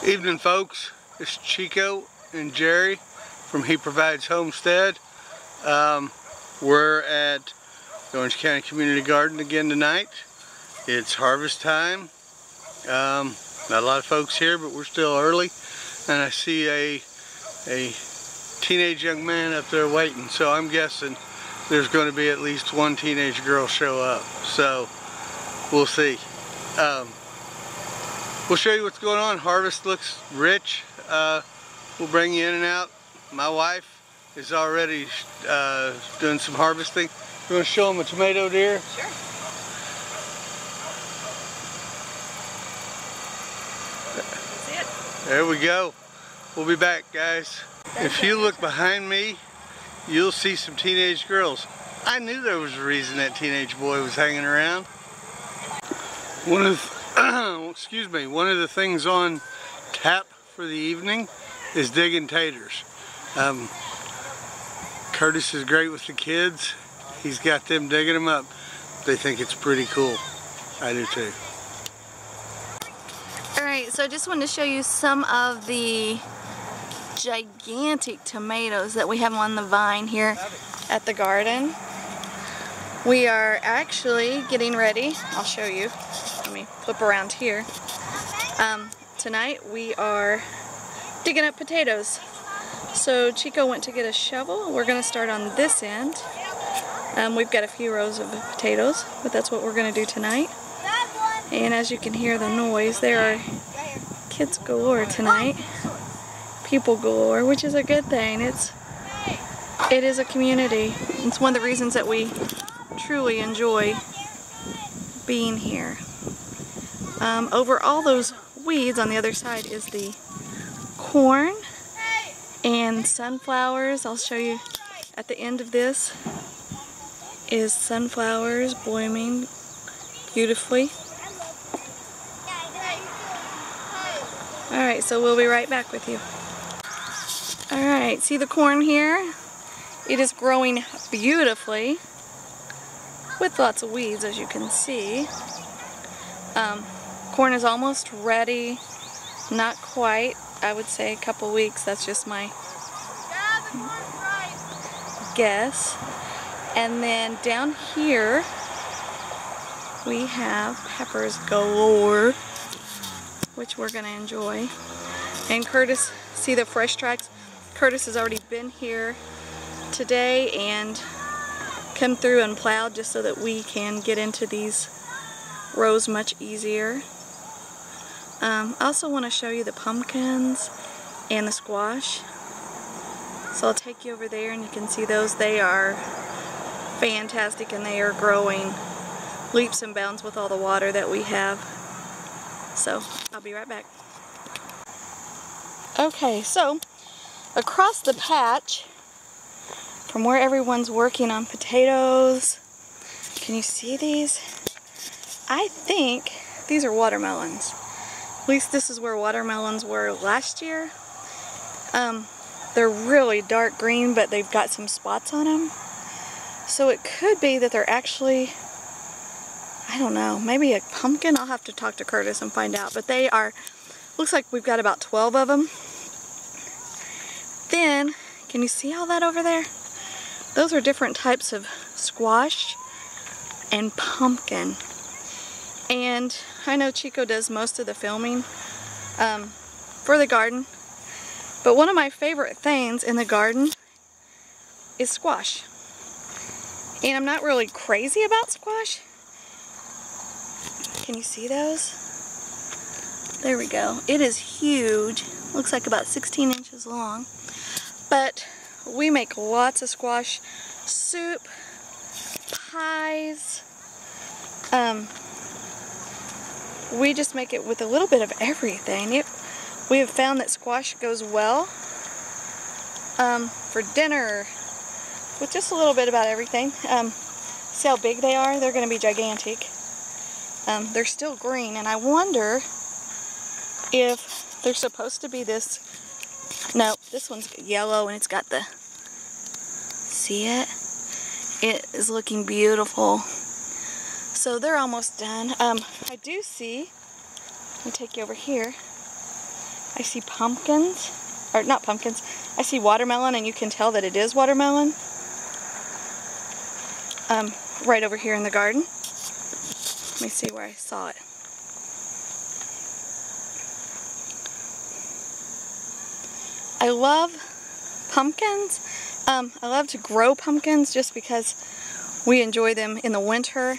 Evening, folks. It's Chico and Jerry from He Provides Homestead. We're at the Orange County Community Garden again tonight. It's harvest time. Not a lot of folks here, but we're still early. And I see a teenage young man up there waiting, so I'm guessing there's going to be at least one teenage girl show up. So we'll see. We'll show you what's going on. Harvest looks rich. We'll bring you in and out. My wife is already doing some harvesting. You want to show them a tomato, dear? Sure. That's it. There we go. We'll be back, guys. If you look behind me, you'll see some teenage girls. I knew there was a reason that teenage boy was hanging around. One of the things on tap for the evening is digging taters. Curtis is great with the kids. He's got them digging them up. They think it's pretty cool. I do too. Alright, so I just wanted to show you some of the gigantic tomatoes that we have on the vine here at the garden. We are actually getting ready. I'll show you. Let me flip around here. Tonight we are digging up potatoes. So Chico went to get a shovel. We're going to start on this end. We've got a few rows of potatoes, but that's what we're going to do tonight. And as you can hear the noise, there are kids galore tonight. People galore, which is a good thing. It is a community. It's one of the reasons that we truly enjoy being here. Over all those weeds on the other side is the corn and sunflowers. I'll show you at the end of this is sunflowers blooming beautifully. Alright, so we'll be right back with you. Alright, see the corn here? It is growing beautifully with lots of weeds, as you can see. Corn is almost ready. Not quite. I would say a couple weeks. That's just my guess. And then down here we have peppers galore, which we're going to enjoy. And Curtis, see the fresh tracks? Curtis has already been here today and come through and plowed just so that we can get into these rows much easier. I also want to show you the pumpkins and the squash. So I'll take you over there and you can see those. They are fantastic and they are growing leaps and bounds with all the water that we have. So I'll be right back. Okay, so across the patch from where everyone's working on potatoes, can you see these? I think these are watermelons. At least this is where watermelons were last year. They're really dark green, but they've got some spots on them. So it could be that they're actually, I don't know, maybe a pumpkin. I'll have to talk to Curtis and find out. But they are, looks like we've got about 12 of them. Then, can you see all that over there? Those are different types of squash and pumpkin. And I know Chico does most of the filming for the garden. But one of my favorite things in the garden is squash. And I'm not really crazy about squash. Can you see those? There we go. It is huge. Looks like about 16 inches long. But we make lots of squash soup, pies. We just make it with a little bit of everything. We have found that squash goes well for dinner with just a little bit about everything. See how big they are? They're going to be gigantic. They're still green, and I wonder if they're supposed to be this. No, this one's yellow and it's got the, see it? It is looking beautiful. So they're almost done. I do see, let me take you over here. I see pumpkins, or not pumpkins, I see watermelon, and you can tell that it is watermelon. Right over here in the garden. Let me see where I saw it. I love pumpkins. I love to grow pumpkins just because we enjoy them in the winter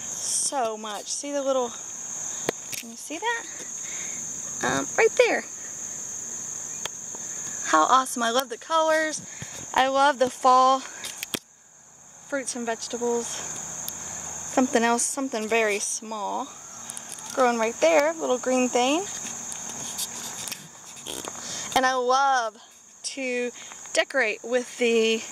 so much. See the little, can you see that? Right there. How awesome. I love the colors. I love the fall fruits and vegetables. Something else, something very small, growing right there, little green thing. And I love to decorate with the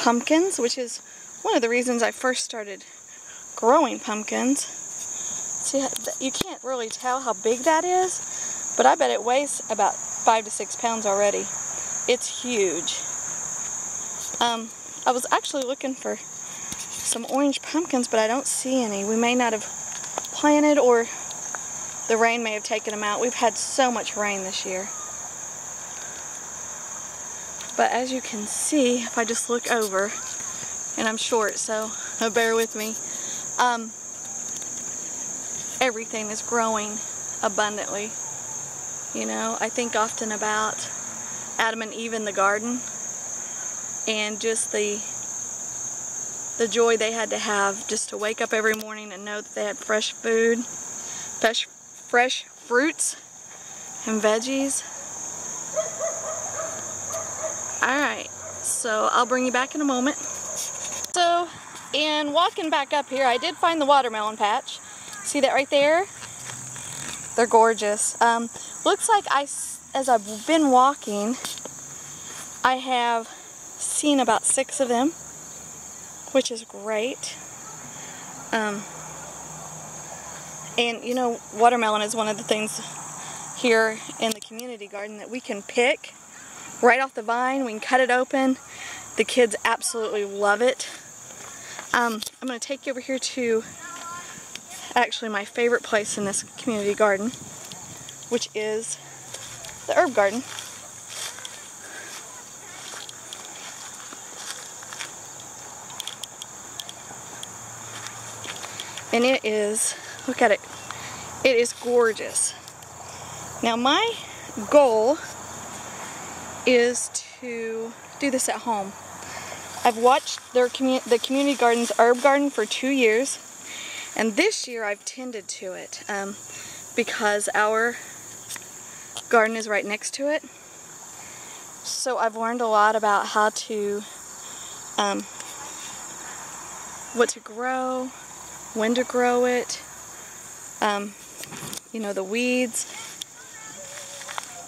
pumpkins, which is one of the reasons I first started growing pumpkins. See, you can't really tell how big that is, but I bet it weighs about 5 to 6 pounds already. It's huge. I was actually looking for some orange pumpkins, but I don't see any. We may not have planted, or the rain may have taken them out. We've had so much rain this year. But as you can see, if I just look over, and I'm short, so bear with me, everything is growing abundantly. You know, I think often about Adam and Eve in the garden, and just the joy they had to have just to wake up every morning and know that they had fresh food, fresh fruits and veggies. Alright, so I'll bring you back in a moment. So, in walking back up here, I did find the watermelon patch. See that right there? They're gorgeous. Looks like as I've been walking, I have seen about 6 of them, which is great. And you know, watermelon is one of the things here in the community garden that we can pick right off the vine. We can cut it open. The kids absolutely love it. I'm going to take you over here to actually my favorite place in this community garden, which is the herb garden. And it is, look at it, it is gorgeous. Now my goal is to do this at home. I've watched the community garden's herb garden for 2 years, and this year I've tended to it because our garden is right next to it. So I've learned a lot about how to, what to grow, when to grow it, you know, the weeds,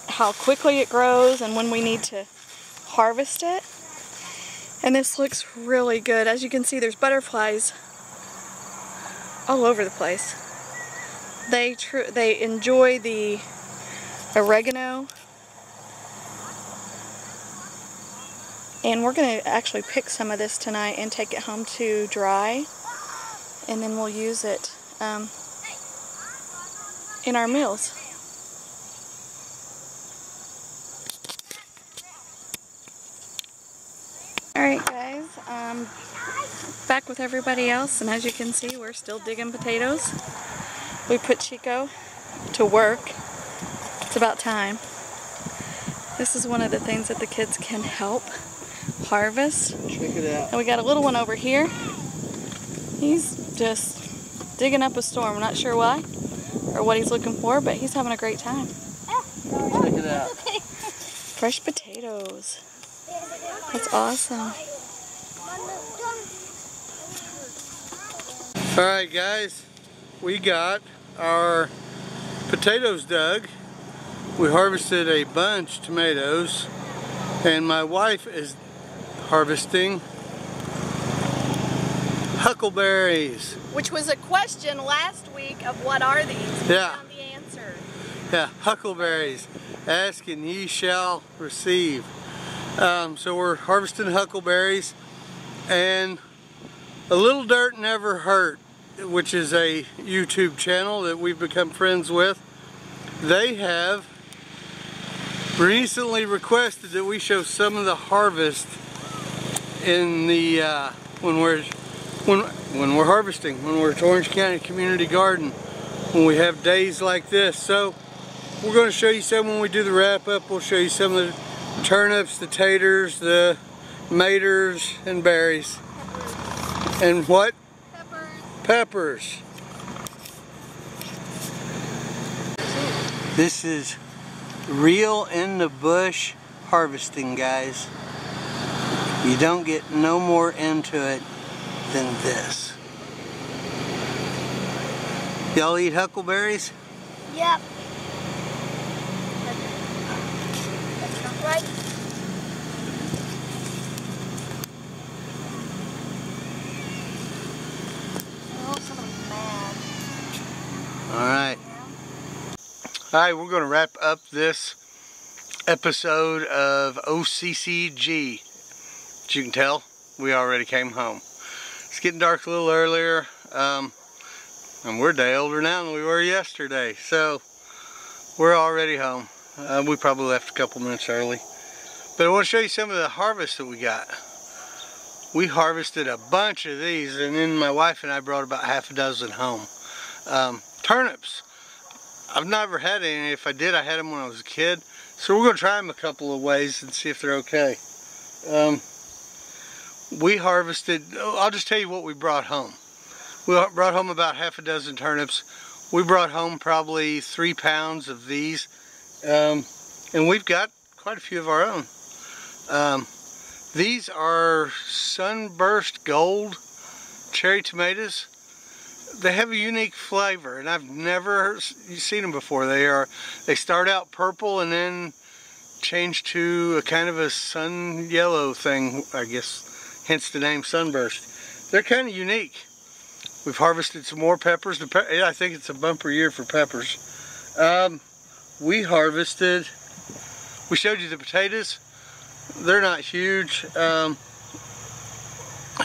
how quickly it grows, and when we need to harvest it. And this looks really good. As you can see, there's butterflies all over the place. They enjoy the oregano, and we're going to actually pick some of this tonight and take it home to dry, and then we'll use it in our meals. Alright guys, back with everybody else, and as you can see, we're still digging potatoes. We put Chico to work. It's about time. This is one of the things that the kids can help harvest. Check it out. And we got a little one over here. He's just digging up a storm. I'm not sure why or what he's looking for, but he's having a great time. Check it out. Fresh potatoes. That's awesome. Alright guys, we got our potatoes dug. We harvested a bunch of tomatoes, and my wife is harvesting huckleberries. Which was a question last week of what are these? We found the answer. Yeah, huckleberries. Ask and ye shall receive. So we're harvesting huckleberries, and A Little Dirt Never Hurt, which is a YouTube channel that we've become friends with. They have recently requested that we show some of the harvest in the when we're harvesting, when we're at Orange County Community Garden, when we have days like this. So we're going to show you some when we do the wrap up. We'll show you some of the turnips, the taters, the maters, and berries. And what? Peppers. This is real in the bush harvesting, guys. You don't get no more into it than this. Y'all eat huckleberries? Yep. That's not right. Oh, somebody's mad. Alright. Alright, we're going to wrap up this episode of OCCG. As you can tell, we already came home. It's getting dark a little earlier, and we're a day older now than we were yesterday, so we're already home. We probably left a couple minutes early. But I want to show you some of the harvest that we got. We harvested a bunch of these, and then my wife and I brought about half a dozen home. Turnips. I've never had any. If I did, I had them when I was a kid. So we're going to try them a couple of ways and see if they're okay. We harvested, I'll just tell you what we brought home. We brought home about half a dozen turnips. We brought home probably 3 pounds of these. And we've got quite a few of our own. These are Sunburst Gold cherry tomatoes. They have a unique flavor, and I've never seen them before. They start out purple and then change to a kind of a sun yellow thing, I guess, hence the name Sunburst. They're kind of unique. We've harvested some more peppers. I think it's a bumper year for peppers. We showed you the potatoes. They're not huge. There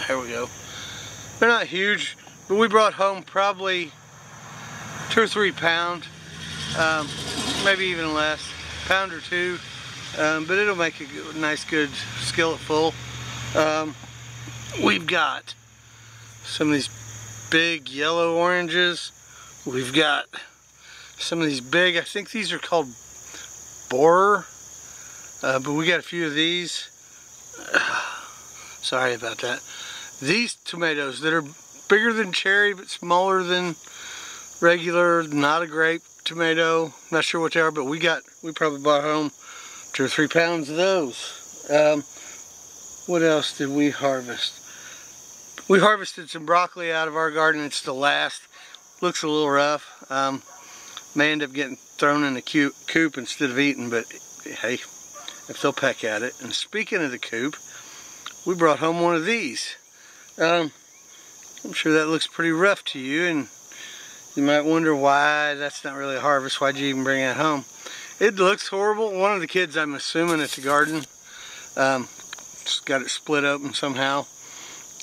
we go. They're not huge. But we brought home probably 2 or 3 pounds, maybe even less, pound or 2. But it'll make a nice, good skillet full. We've got some of these big yellow oranges. We've got some of these big, I think these are called borer. But we got a few of these. Sorry about that. These tomatoes that are bigger than cherry but smaller than regular, not a grape tomato. Not sure what they are, but we probably bought home 2 or 3 pounds of those. What else did we harvest? We harvested some broccoli out of our garden. It's the last. Looks a little rough. May end up getting thrown in the coop instead of eaten, but hey, if they'll peck at it. And speaking of the coop, we brought home one of these. I'm sure that looks pretty rough to you, and you might wonder why that's not really a harvest. Why'd you even bring it home? It looks horrible. One of the kids, I'm assuming, at the garden just got it split open somehow.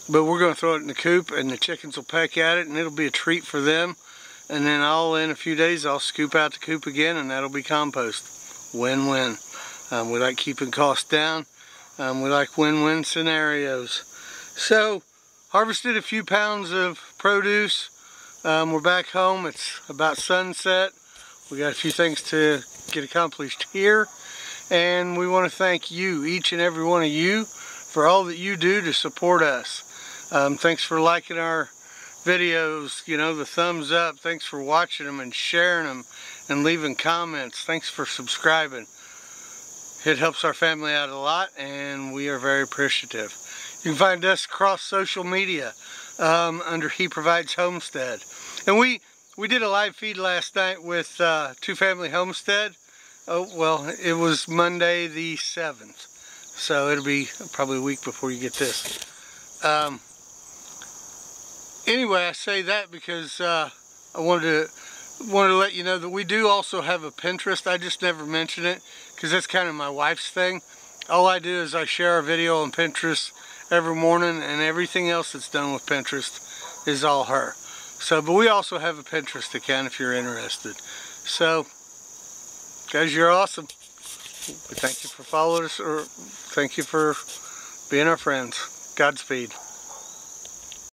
But we're going to throw it in the coop, and the chickens will peck at it, and it'll be a treat for them. And then in a few days, I'll scoop out the coop again, and that'll be compost. Win-win. We like keeping costs down. We like win-win scenarios. So, harvested a few pounds of produce. We're back home. It's about sunset. We got a few things to get accomplished here. And we want to thank you, each and every one of you, for all that you do to support us. Thanks for liking our videos, you know, the thumbs up. Thanks for watching them and sharing them and leaving comments. Thanks for subscribing. It helps our family out a lot, and we are very appreciative. You can find us across social media under He Provides Homestead. And we did a live feed last night with Two Family Homestead. Oh, well, it was Monday the 7th. So it'll be probably a week before you get this. Anyway, I say that because I wanted to let you know that we do also have a Pinterest. I just never mention it because that's kind of my wife's thing. All I do is I share a video on Pinterest every morning, and everything else that's done with Pinterest is all her. So, but we also have a Pinterest account if you're interested. So, guys, you're awesome. We thank you for following us, or thank you for being our friends. Godspeed.